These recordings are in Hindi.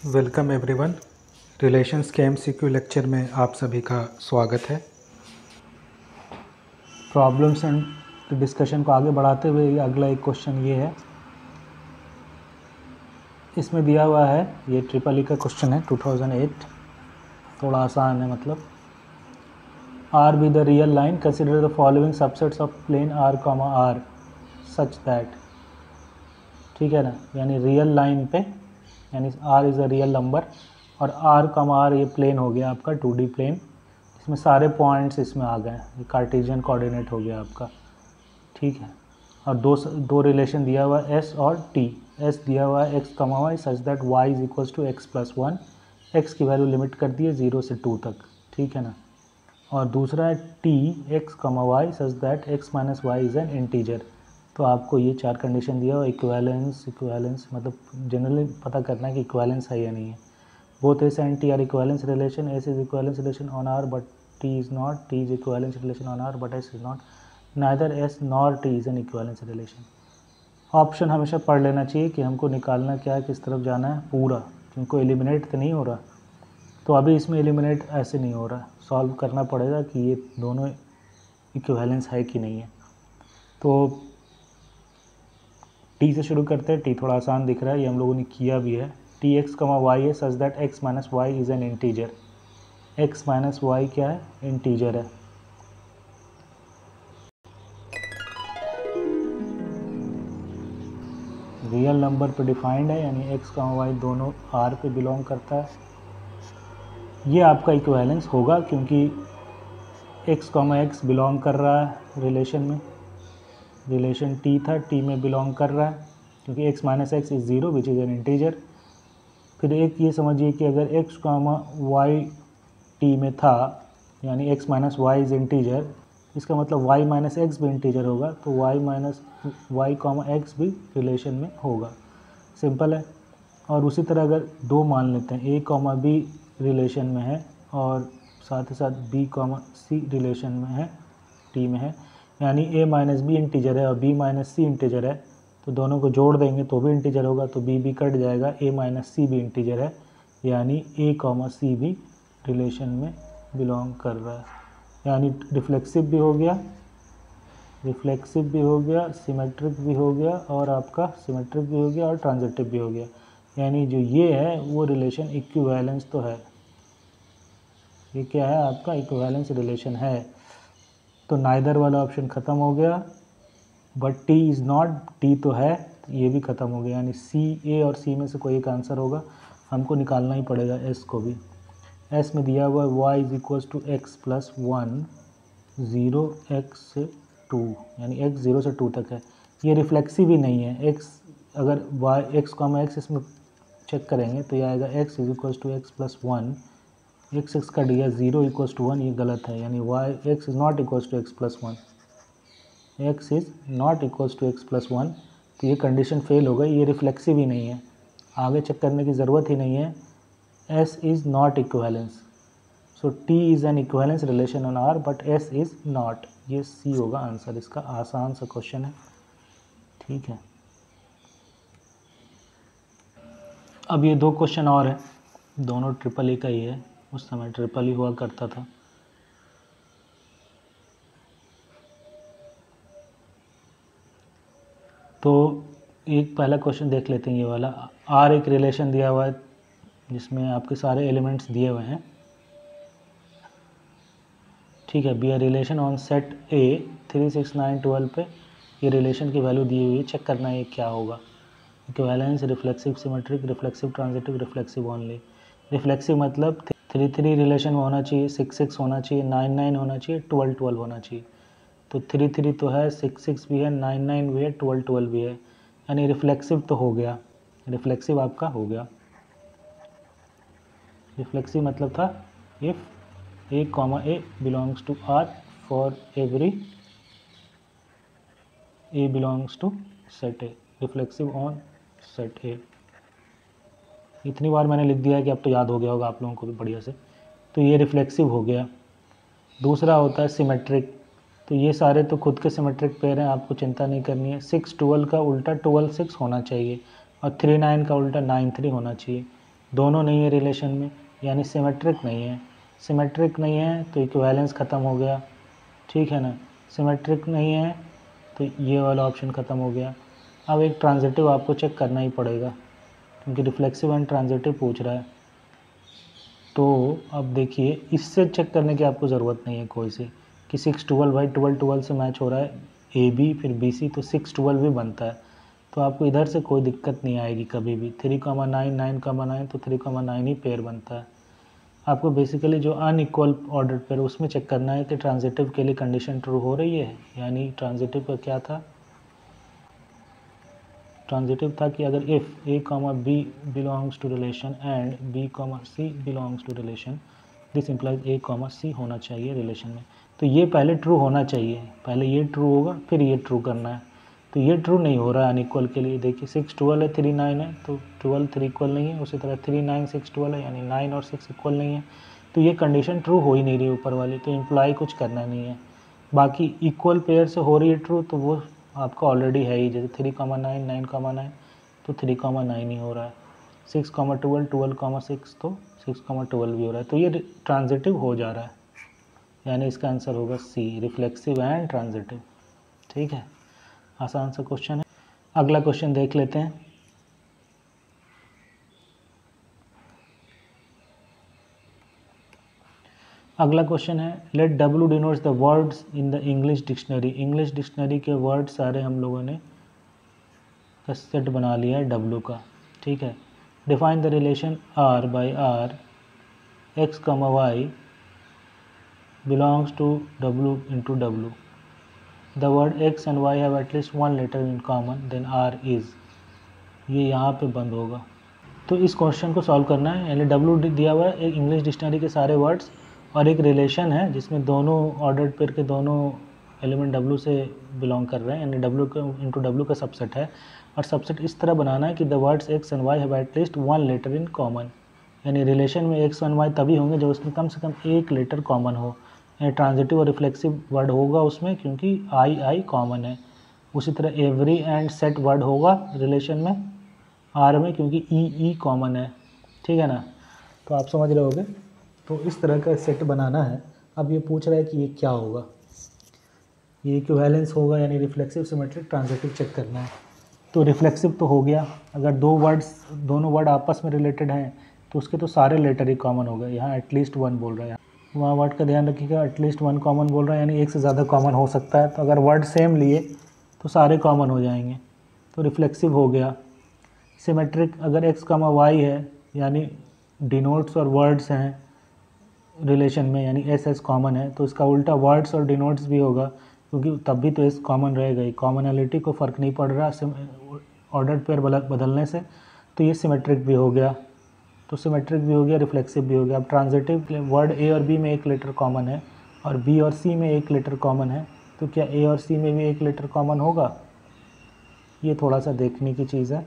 Welcome everyone. रिलेशंस के एमसीक्यू लेक्चर में आप सभी का स्वागत है। प्रॉब्लम्स एंड डिस्कशन को आगे बढ़ाते हुए अगला एक क्वेश्चन ये है, इसमें दिया हुआ है, ये ट्रिपल ई का क्वेश्चन है 2008, थोड़ा आसान है। मतलब R be the real line, consider the following subsets of plane R comma R such that, ठीक है ना, यानी रियल लाइन पे, यानी R is a real number और आर कॉमा आर ये प्लेन हो गया आपका 2D प्लेन, इसमें सारे पॉइंट्स इसमें आ गए, ये कार्टेशियन कोऑर्डिनेट हो गया आपका, ठीक है। और दो रिलेशन दिया हुआ है एस और टी। एस दिया हुआ है X comma Y such that Y is equals to X plus one, X की वैल्यू लिमिट कर दी है 0 से 2 तक, ठीक है ना। और दूसरा है T X comma Y such that X minus Y is an integer. तो आपको ये चार कंडीशन दिया हुआ, इक्विवेलेंस मतलब जनरली पता करना है कि इक्विवेलेंस है या नहीं है। Both S and T are equivalence relation, S is equivalence relation on R but T is not, T is equivalence relation on R but S is not, neither S nor T is an equivalence relation. Option हमेशा पढ़ लेना चाहिए कि हमको निकालना क्या है, किस तरफ जाना है पूरा, जिनको एलिमिनेट तो नहीं हो रहा। तो अभी इसमें एलिमिनेट ऐसे नहीं हो रहा, सॉल्व करना पड़ेगा कि ये दोनों इक्विवेलेंस है कि नहीं है। तो टी से शुरू करते हैं। टी थोड़ा आसान दिख रहा है, ये हम लोगों ने किया भी है। टी एक्स कमा वाई है such that X minus Y is an integer. X minus Y क्या है, इंटीजर है। रियल नंबर पे डिफाइंड है, यानी एक्स कमा वाई दोनों आर पे बिलोंग करता है। ये आपका इक्विवेलेंस होगा क्योंकि एक्स कॉमा एक्स बिलोंग कर रहा है रिलेशन में, रिलेशन टी था, टी में बिलोंग कर रहा है क्योंकि x minus x is zero which is an integer. फिर एक ये समझिए कि अगर एक्स कॉमा वाई टी में था, यानी X minus Y is integer, इसका मतलब वाई माइनस एक्स भी इंटीजर होगा, तो Y minus Y comma X भी रिलेशन में होगा। सिंपल है। और उसी तरह अगर दो मान लेते हैं, ए कॉमा बी रिलेशन में है और साथ ही साथ बी कॉमा सी रिलेशन में है, टी में है, यानी ए माइनस बी इंटीजर है और बी माइनस सी इंटीजर है, तो दोनों को जोड़ देंगे तो भी इंटीजर होगा, तो बी भी कट जाएगा, ए माइनस सी भी इंटीजर है, यानी ए कॉमा सी भी रिलेशन में बिलोंग कर रहा है। यानी रिफ्लेक्सिव भी हो गया, सिमेट्रिक भी हो गया और आपका सिमेट्रिक भी हो गया और ट्रांजिटिव भी हो गया। यानी जो ये है वो रिलेशन इक्विवेलेंस तो है, ये क्या है आपका इक्विवेलेंस रिलेशन है। तो नाइदर वाला ऑप्शन ख़त्म हो गया, but T is not, T तो है, ये भी ख़त्म हो गया, यानी सी, ए और सी में से कोई एक आंसर होगा, हमको निकालना ही पड़ेगा एस को भी। एस में दिया हुआ है Y is equals to X plus one, 0 X से 2, यानी एक्स 0 से 2 तक है। ये रिफ्लेक्सिव ही नहीं है, एक्स अगर वाई एक्स कॉमा एक्स इसमें चेक करेंगे तो ये आएगा X is equals to X plus one, X का दिया 0 इक्वल्स टू 1, ये गलत है, यानी Y X is not equals to X plus one, X is not equals to X plus one, तो ये कंडीशन फेल हो गई, ये रिफ्लेक्सिव ही नहीं है, आगे चेक करने की ज़रूरत ही नहीं है। S is not equivalence, so T is an equivalence relation on R but S is not, ये सी होगा आंसर इसका। आसान सा क्वेश्चन है, ठीक है। अब ये दो क्वेश्चन और हैं, दोनों ट्रिपल ई का ही है, उस समय ट्रिपल ई हुआ करता था। तो एक पहला क्वेश्चन देख लेते हैं, ये वाला। आर एक रिलेशन दिया हुआ है जिसमें आपके सारे एलिमेंट्स दिए हुए हैं, ठीक है। Be a relation on set A 3, 6, 9, 12 पे ये रिलेशन की वैल्यू दी हुई है, चेक करना है ये क्या होगा। Equivalence, reflexive symmetric, reflexive transitive, reflexive only. Reflexive मतलब 3, 3 रिलेशन में होना चाहिए, 6, 6 होना चाहिए, 9, 9 होना चाहिए, 12, 12 होना चाहिए। तो 3, 3 तो है, 6, 6 भी है, 9, 9 भी है, 12, 12 भी है, यानी रिफ्लेक्सिव तो हो गया, रिफ्लेक्सिव आपका हो गया। रिफ्लेक्सिव मतलब था if A comma A belongs to R for every A belongs to set A, reflexive on set A। इतनी बार मैंने लिख दिया है कि अब तो याद हो गया होगा आप लोगों को भी बढ़िया से। तो ये रिफ्लेक्सिव हो गया। दूसरा होता है सिमेट्रिक, तो ये सारे तो खुद के सिमेट्रिक पेयर हैं, आपको चिंता नहीं करनी है। 6, 12 का उल्टा 12, 6 होना चाहिए और 3, 9 का उल्टा 9, 3 होना चाहिए। दोनों नहीं है रिलेशन में, यानी सिमेट्रिक नहीं है। सिमेट्रिक नहीं है तो इक्विवेलेंस ख़त्म हो गया, ठीक है ना। सिमेट्रिक नहीं है तो ये वाला ऑप्शन ख़त्म हो गया। अब एक ट्रांजिटिव आपको चेक करना ही पड़ेगा क्योंकि रिफ्लेक्सिव एंड ट्रांजिटिव पूछ रहा है। तो अब देखिए, इससे चेक करने की आपको ज़रूरत नहीं है कोई से कि 6 12 भाई 12 12 से मैच हो रहा है ए बी फिर बी सी, तो 6 12 भी बनता है। तो आपको इधर से कोई दिक्कत नहीं आएगी कभी भी। 3,9 9,9 तो 3,9 ही पेयर बनता है। आपको बेसिकली जो अनइक्वल ऑर्डर पेयर उसमें चेक करना है कि ट्रांजिटिव के लिए कंडीशन ट्रू हो रही है। यानी ट्रांजिटिव का क्या था, ट्रांजिटिव था कि अगर if A comma B belongs to relation and B comma C belongs to relation, this implies A comma C होना चाहिए रिलेशन में। तो ये पहले ट्रू होना चाहिए, पहले ये ट्रू होगा फिर ये ट्रू करना है। तो ये ट्रू नहीं हो रहा है अनइक्वल के लिए। देखिए 6 12 है 3 9 है, तो 12 3 इक्वल नहीं है। उसी तरह 3 9 6 12 है, यानी 9 और 6 इक्वल नहीं है। तो ये कंडीशन ट्रू हो ही नहीं रही ऊपर वाली, तो इम्प्लाई कुछ करना नहीं है। बाकी इक्वल पेयर से हो रही है ट्रू, तो वो आपका ऑलरेडी है ही। जैसे 3,9 9,9 तो 3,9 ही हो रहा है। 6, 12 12, 6 तो 6, 12 भी हो रहा है। तो ये ट्रांजिटिव हो जा रहा है, यानी इसका आंसर होगा सी, रिफ्लेक्सिव एंड ट्रांजिटिव। ठीक है, आसान सा क्वेश्चन है। अगला क्वेश्चन देख लेते हैं। अगला क्वेश्चन है, let W denotes the words in the English dictionary. English dictionary के वर्ड सारे हम लोगों ने का सेट बना लिया है W का, ठीक है। Define the relation R by R X, Y belongs to W into W. The word X and Y have at least one letter in common, then R is. ये यहाँ पे बंद होगा। तो इस क्वेश्चन को सॉल्व करना है, यानी W दिया हुआ है, एक इंग्लिश डिक्शनरी के सारे वर्ड्स और एक रिलेशन है जिसमें दोनों ऑर्डर्ड पेयर के दोनों एलिमेंट W से बिलोंग कर रहे हैं, यानी W का इंटू W का सबसेट है। और सबसेट इस तरह बनाना है कि the words X and Y have at least one letter in common, यानी रिलेशन में X और Y तभी होंगे जब उसमें कम से कम एक लेटर कॉमन हो। यानी ट्रांजिटिव और रिफ्लेक्सिव वर्ड होगा उसमें क्योंकि आई कॉमन है। उसी तरह एवरी एंड सेट वर्ड होगा रिलेशन में आर में क्योंकि ई कॉमन है, ठीक है ना। तो आप समझ रहे होगे। तो इस तरह का सेट बनाना है। अब ये पूछ रहा है कि ये क्या होगा, ये इक्विवेलेंस होगा, यानी रिफ्लेक्सिव सिमेट्रिक ट्रांजिटिव चेक करना है। तो रिफ्लेक्सिव तो हो गया, अगर दोनों वर्ड आपस में रिलेटेड हैं तो उसके तो सारे लेटर ही कॉमन हो गए। यहाँ एटलीस्ट वन बोल रहा है, वहाँ वर्ड का ध्यान रखिएगा, एटलीस्ट वन कॉमन बोल रहा है, यानी एक से ज़्यादा कॉमन हो सकता है। तो अगर वर्ड सेम लिए तो सारे कॉमन हो जाएंगे, तो रिफ्लेक्सिव हो गया। सिमेट्रिक, अगर X, Y है, यानी डिनोट्स और वर्ड्स हैं रिलेशन में, यानी एस कॉमन है, तो इसका उल्टा वर्ड्स और डिनोट्स भी होगा क्योंकि तब भी तो एस कॉमन रहेगा ही। कॉमनलिटी को फ़र्क नहीं पड़ रहा ऑर्डर्ड पेयर बदलने से। तो ये सिमेट्रिक भी हो गया, तो सिमेट्रिक भी हो गया, रिफ्लेक्सिव भी हो गया। अब ट्रांजिटिव, वर्ड ए और बी में एक लेटर कॉमन है और बी और सी में एक लेटर कॉमन है, तो क्या ए और सी में भी एक लेटर कॉमन होगा? ये थोड़ा सा देखने की चीज़ है।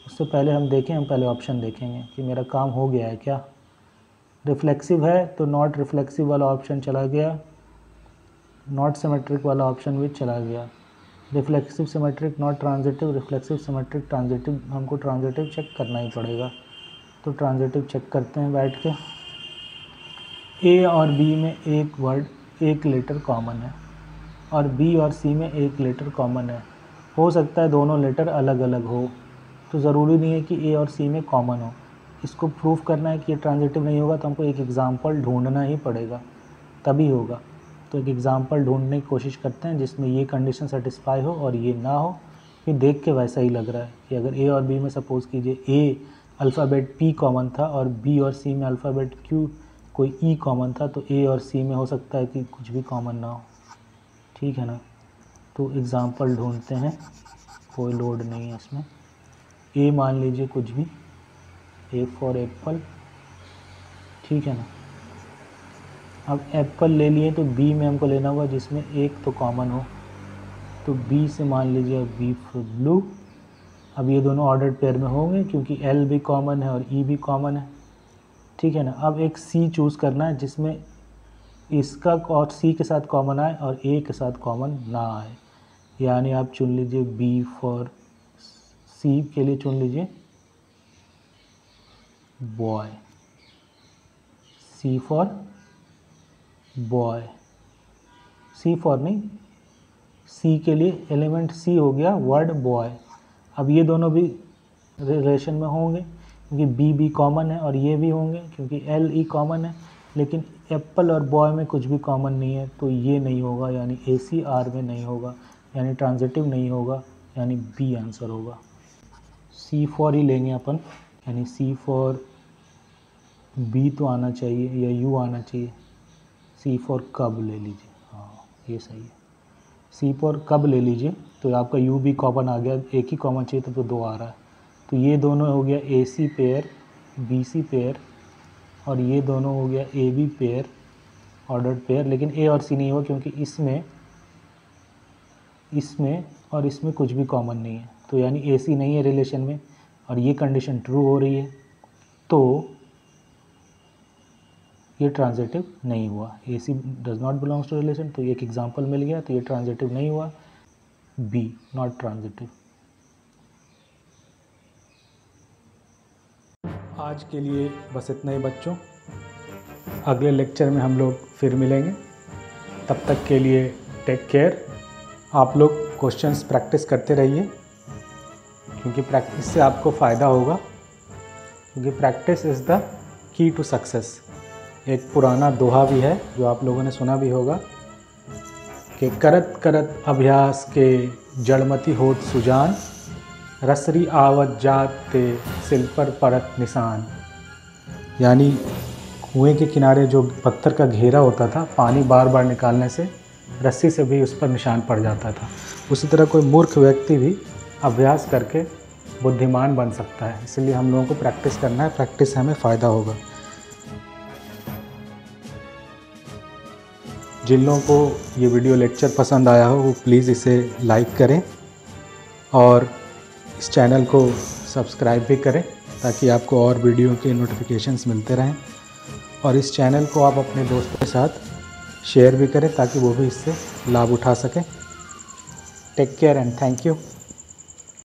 उससे पहले हम पहले ऑप्शन देखेंगे कि मेरा काम हो गया है क्या। रिफ्लेक्सिव है तो नॉट रिफ्लेक्सिव वाला ऑप्शन चला गया, नॉट सिमेट्रिक वाला ऑप्शन भी चला गया। Reflexive symmetric not transitive, reflexive symmetric transitive, हमको ट्रांजिटिव चेक करना ही पड़ेगा। तो ट्रांजिटिव चेक करते हैं बैठ के। ए और बी में एक वर्ड एक लेटर कॉमन है और बी और सी में एक लेटर कॉमन है। हो सकता है दोनों लेटर अलग अलग हो, तो ज़रूरी नहीं है कि ए और सी में कॉमन हो। इसको प्रूफ करना है कि ये ट्रांजिटिव नहीं होगा तो हमको एक एग्ज़ाम्पल ढूंढना ही पड़ेगा, तभी होगा। तो एक एग्ज़ाम्पल ढूंढने की कोशिश करते हैं जिसमें ये कंडीशन सेटिस्फाई हो और ये ना हो। फिर देख के वैसा ही लग रहा है कि अगर ए और बी में सपोज़ कीजिए ए अल्फ़ाबेट पी कॉमन था और बी और सी में अल्फ़ाबेट क्यू कोई ई कॉमन था, तो ए और सी में हो सकता है कि कुछ भी कॉमन ना हो, ठीक है ना। तो एग्ज़ाम्पल ढूंढते हैं, कोई लोड नहीं है इसमें। ए मान लीजिए कुछ भी, ए फॉर एप्पल, ठीक है ना। अब एप्पल ले लिए तो बी में हमको लेना होगा जिसमें एक तो कॉमन हो, तो बी से मान लीजिए बी फॉर ब्लू। अब ये दोनों ऑर्डर्ड पेयर में होंगे क्योंकि एल भी कॉमन है और ई भी कॉमन है, ठीक है ना। अब एक सी चूज़ करना है जिसमें इसका और सी के साथ कॉमन आए और ए के साथ कॉमन ना आए, यानी आप चुन लीजिए बी फॉर सी के लिए चुन लीजिए boy, C for boy, C for नहीं, सी के लिए एलिमेंट सी हो गया वर्ड बॉय। अब ये दोनों भी रिलेशन में होंगे क्योंकि बी भी कॉमन है और ये भी होंगे क्योंकि एल ई कॉमन है, लेकिन एप्पल और बॉय में कुछ भी कॉमन नहीं है, तो ये नहीं होगा, यानी ए सी आर में नहीं होगा, यानी ट्रांजिटिव नहीं होगा, यानी बी आंसर होगा। सी फॉर ही लेंगे अपन, यानी सी फॉर बी तो आना चाहिए या यू आना चाहिए। सी फॉर कब ले लीजिए, हाँ ये सही है। सी फॉर कब ले लीजिए, तो आपका यू भी कॉमन आ गया, एक ही कॉमन चाहिए तो दो आ रहा है, तो ये दोनों हो गया A C pair, B C pair, और ये दोनों हो गया A B pair, ordered pair. लेकिन ए और सी नहीं हो क्योंकि इसमें और इसमें कुछ भी कॉमन नहीं है, तो यानी ए सी नहीं है रिलेशन में, और ये कंडीशन ट्रू हो रही है, तो ये ट्रांजिटिव नहीं हुआ। A C does not belongs to relation, तो एक एग्जांपल मिल गया, तो ये ट्रांजिटिव नहीं हुआ, बी नॉट ट्रांजिटिव। आज के लिए बस इतना ही बच्चों, अगले लेक्चर में हम लोग फिर मिलेंगे, तब तक के लिए टेक केयर। आप लोग क्वेश्चंस प्रैक्टिस करते रहिए क्योंकि प्रैक्टिस से आपको फ़ायदा होगा, क्योंकि practice is the key to success. एक पुराना दोहा भी है जो आप लोगों ने सुना भी होगा कि करत करत अभ्यास के जड़मती होत सुजान, रसरी आवत जात ते सिल पर परत निशान। यानी कुएं के किनारे जो पत्थर का घेरा होता था, पानी बार बार निकालने से रस्सी से भी उस पर निशान पड़ जाता था। उसी तरह कोई मूर्ख व्यक्ति भी अभ्यास करके बुद्धिमान बन सकता है, इसलिए हम लोगों को प्रैक्टिस करना है, प्रैक्टिस से हमें फ़ायदा होगा। जिन लोगों को ये वीडियो लेक्चर पसंद आया हो वो प्लीज़ इसे लाइक करें और इस चैनल को सब्सक्राइब भी करें ताकि आपको और वीडियो के नोटिफिकेशंस मिलते रहें, और इस चैनल को आप अपने दोस्तों के साथ शेयर भी करें ताकि वो भी इससे लाभ उठा सकें। Take care and thank you.